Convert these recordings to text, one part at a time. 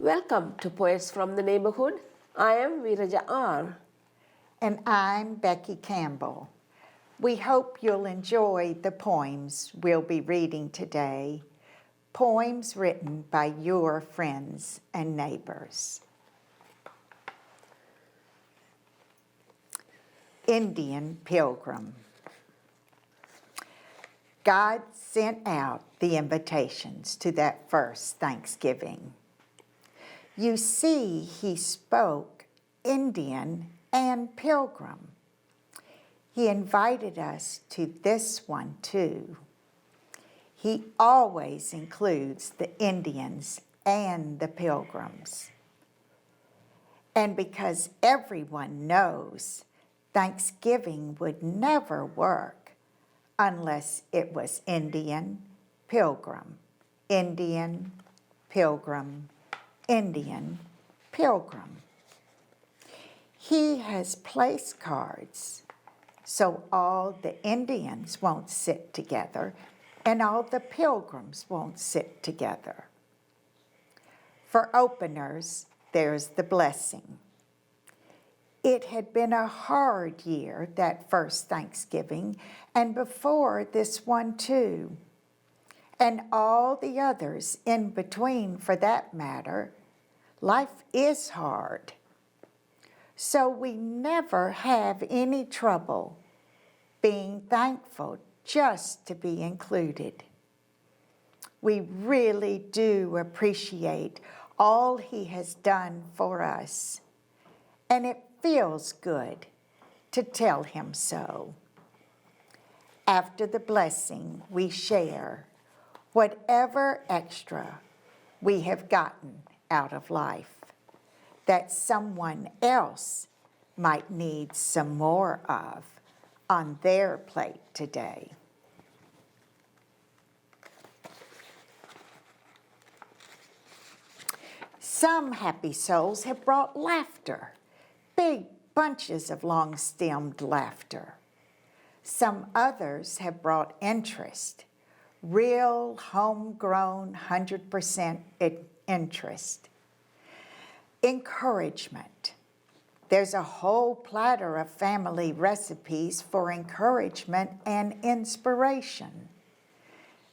Welcome to Poets from the Neighborhood. I am VeerajaR. And I'm Becky Campbell. We hope you'll enjoy the poems we'll be reading today, poems written by your friends and neighbors. Indian Pilgrim. God sent out the invitations to that first Thanksgiving. You see, he spoke Indian and Pilgrim. He invited us to this one too. He always includes the Indians and the Pilgrims. And because everyone knows Thanksgiving would never work unless it was Indian, Pilgrim, Indian, Pilgrim, Indian, Pilgrim. He has place cards, so all the Indians won't sit together and all the Pilgrims won't sit together. For openers, there's the blessing. It had been a hard year, that first Thanksgiving, and before this one too, and all the others in between for that matter. Life is hard, so we never have any trouble being thankful just to be included. We really do appreciate all he has done for us, and it feels good to tell him so. After the blessing, we share whatever extra we have gotten out of life that someone else might need some more of on their plate today. Some happy souls have brought laughter, big bunches of long-stemmed laughter. Some others have brought interest, real homegrown 100% interest. Encouragement. There's a whole platter of family recipes for encouragement and inspiration.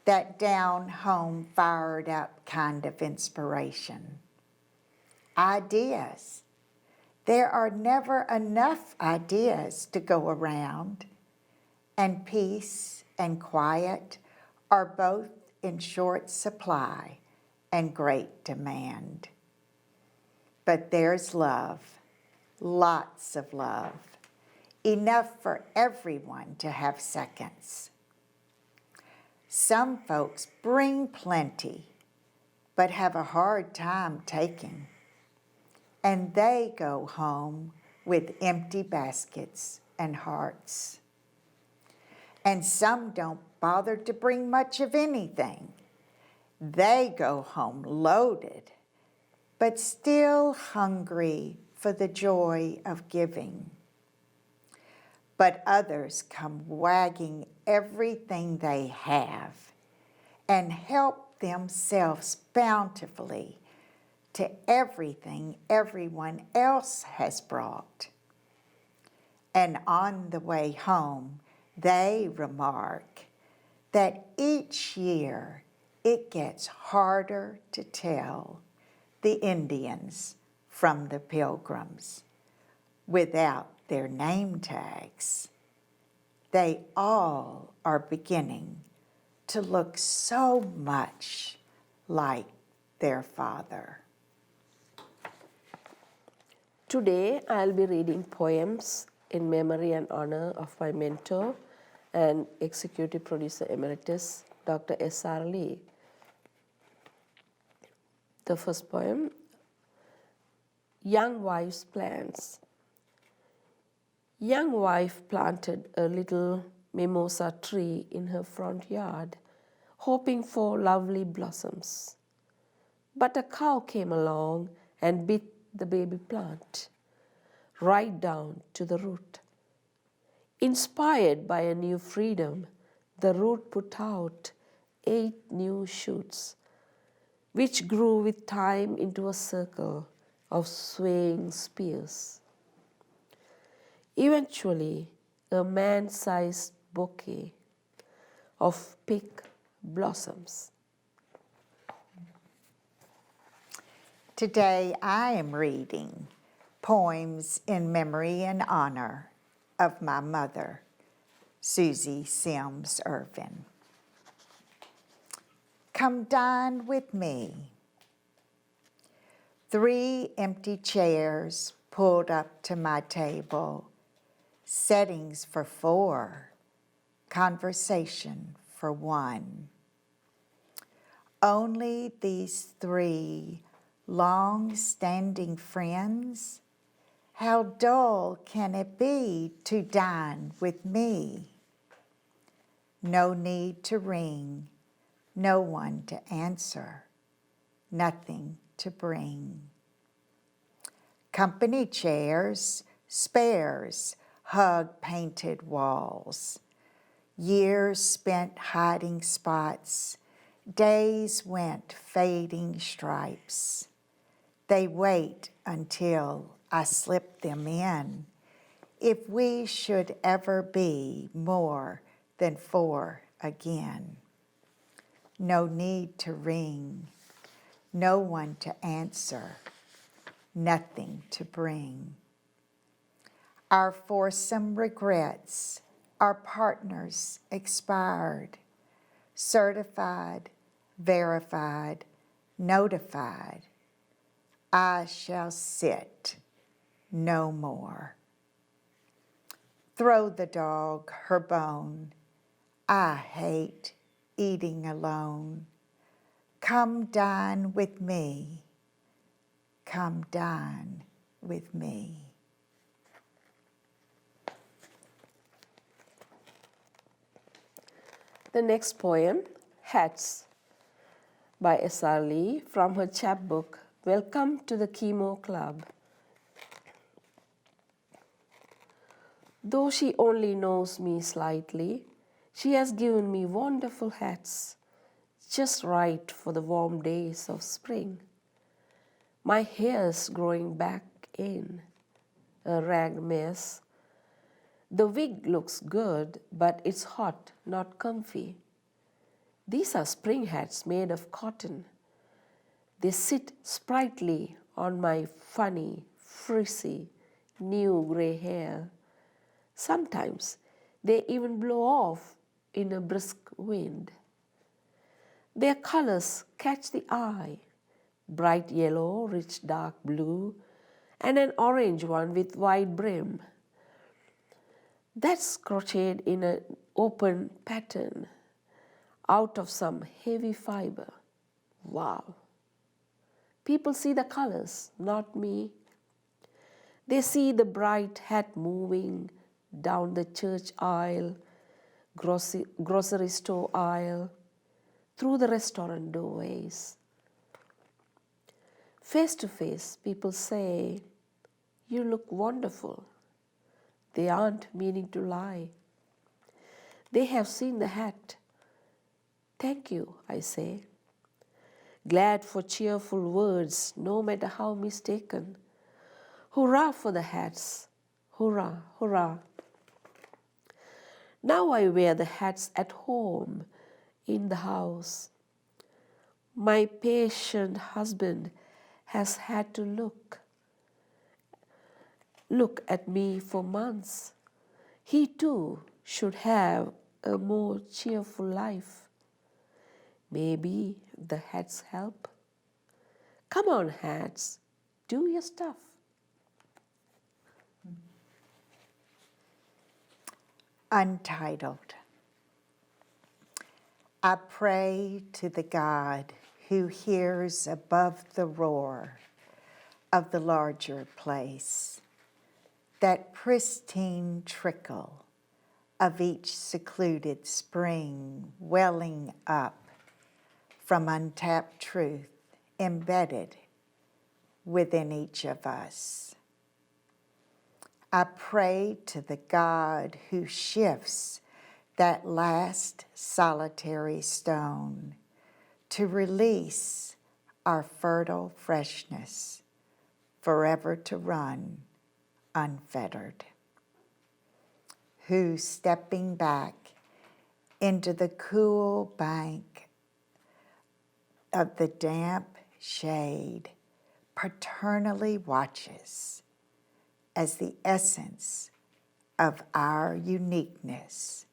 That down-home, fired-up kind of inspiration. Ideas. There are never enough ideas to go around, and peace and quiet are both in short supply and great demand. But there's love, lots of love, enough for everyone to have seconds. Some folks bring plenty, but have a hard time taking. And they go home with empty baskets and hearts. And some don't bother to bring much of anything. They go home loaded, but still hungry for the joy of giving. But others come wagging everything they have and help themselves bountifully to everything everyone else has brought. And on the way home, they remark that each year it gets harder to tell the Indians from the Pilgrims without their name tags. They all are beginning to look so much like their father. Today I'll be reading poems in memory and honor of my mentor and executive producer emeritus, Dr. S.R. Lee. The first poem, Young Wife's Plans. Young wife planted a little mimosa tree in her front yard, hoping for lovely blossoms. But a cow came along and bit the baby plant right down to the root. Inspired by a new freedom, the root put out 8 new shoots. which grew with time into a circle of swaying spears. Eventually, a man-sized bouquet of pink blossoms. Today I am reading Poems in Memory and Honor of my mother, Susie Sims Irvin. Come dine with me. 3 empty chairs pulled up to my table, settings for 4, conversation for 1. Only these 3 long-standing friends? How dull can it be to dine with me? No need to ring, no one to answer, nothing to bring. Company chairs, spares, hug painted walls. Years spent hiding spots, days went fading stripes. They wait until I slip them in, if we should ever be more than 4 again. No need to ring, no one to answer, nothing to bring. Our foursome regrets, our partners expired, certified, verified, notified. I shall sit no more. Throw the dog her bone. I hate eating alone. Come dine with me. Come dine with me. The next poem, Hats, by S.R. Lee, from her chapbook, Welcome to the Chemo Club. Though she only knows me slightly, she has given me wonderful hats, just right for the warm days of spring. My hair's growing back in, a rag mess. The wig looks good, but it's hot, not comfy. These are spring hats made of cotton. They sit sprightly on my funny, frizzy, new gray hair. Sometimes they even blow off in a brisk wind. Their colors catch the eye: bright yellow, rich dark blue, and an orange one with wide brim. That's crocheted in an open pattern out of some heavy fiber. Wow! People see the colors, not me. They see the bright hat moving down the church aisle, grocery store aisle, through the restaurant doorways. Face to face, people say, "You look wonderful." They aren't meaning to lie. They have seen the hat. "Thank you," I say. Glad for cheerful words, no matter how mistaken. Hurrah for the hats. Hurrah, hurrah. Now I wear the hats at home, in the house. My patient husband has had to look at me for months. He too should have a more cheerful life. Maybe the hats help. Come on, hats, do your stuff. Untitled. I pray to the God who hears above the roar of the larger place, that pristine trickle of each secluded spring welling up from untapped truth embedded within each of us. I pray to the God who shifts that last solitary stone to release our fertile freshness, forever to run unfettered. Who, stepping back into the cool bank of the damp shade, paternally watches as the essence of our uniqueness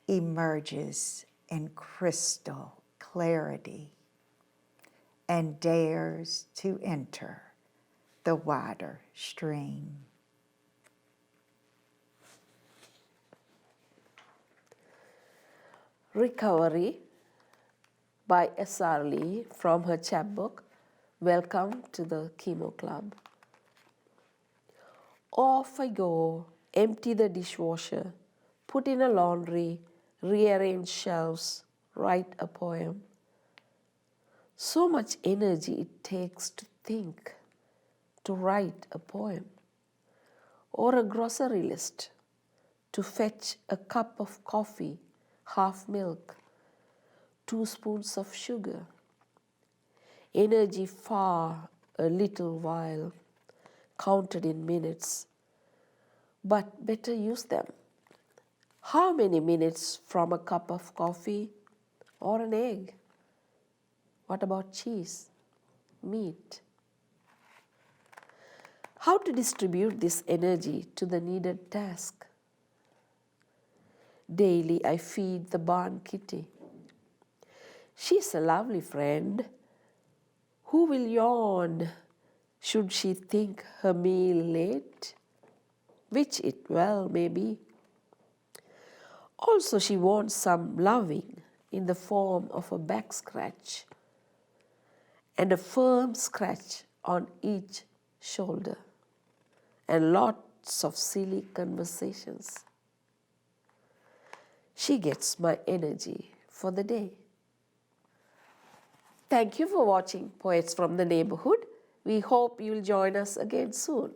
emerges in crystal clarity and dares to enter the water stream. Recovery by S.R. Lee from her chapbook, Welcome to the Chemo Club. Off I go, empty the dishwasher, put in a laundry, rearrange shelves, write a poem. So much energy it takes to think, to write a poem, or a grocery list, to fetch a cup of coffee, half milk, 2 spoons of sugar. Energy far a little while, counted in minutes, but better use them. How many minutes from a cup of coffee or an egg? What about cheese, meat? How to distribute this energy to the needed task? Daily I feed the barn kitty. She's a lovely friend. Who will yawn should she think her meal late? Which it well may be. Also she wants some loving in the form of a back scratch and a firm scratch on each shoulder and lots of silly conversations. She gets my energy for the day. Thank you for watching Poets from the Neighborhood. We hope you'll join us again soon.